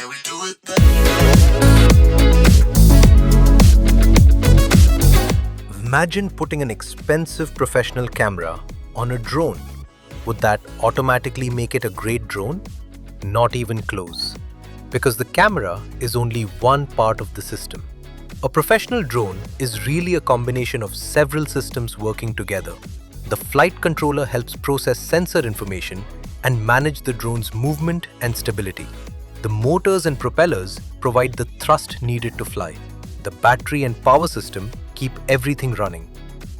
Can we do it then? Imagine putting an expensive professional camera on a drone. Would that automatically make it a great drone? Not even close. Because the camera is only one part of the system. A professional drone is really a combination of several systems working together. The flight controller helps process sensor information and manage the drone's movement and stability. The motors and propellers provide the thrust needed to fly. The battery and power system keep everything running.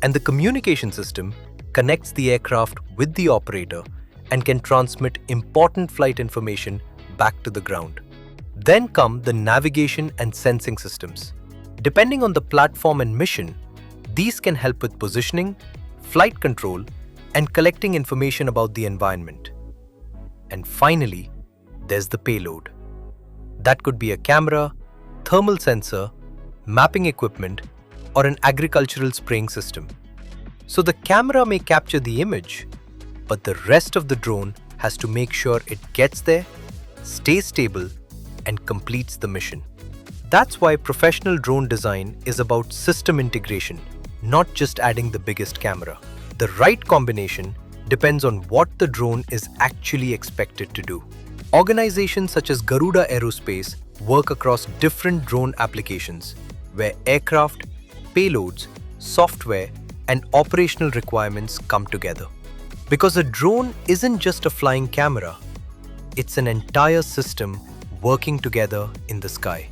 And the communication system connects the aircraft with the operator and can transmit important flight information back to the ground. Then come the navigation and sensing systems. Depending on the platform and mission, these can help with positioning, flight control, and collecting information about the environment. And finally, there's the payload. That could be a camera, thermal sensor, mapping equipment, or an agricultural spraying system. So the camera may capture the image, but the rest of the drone has to make sure it gets there, stays stable, and completes the mission. That's why professional drone design is about system integration, not just adding the biggest camera. The right combination depends on what the drone is actually expected to do. Organizations such as Garuda Aerospace work across different drone applications, where aircraft, payloads, software, and operational requirements come together. Because a drone isn't just a flying camera, it's an entire system working together in the sky.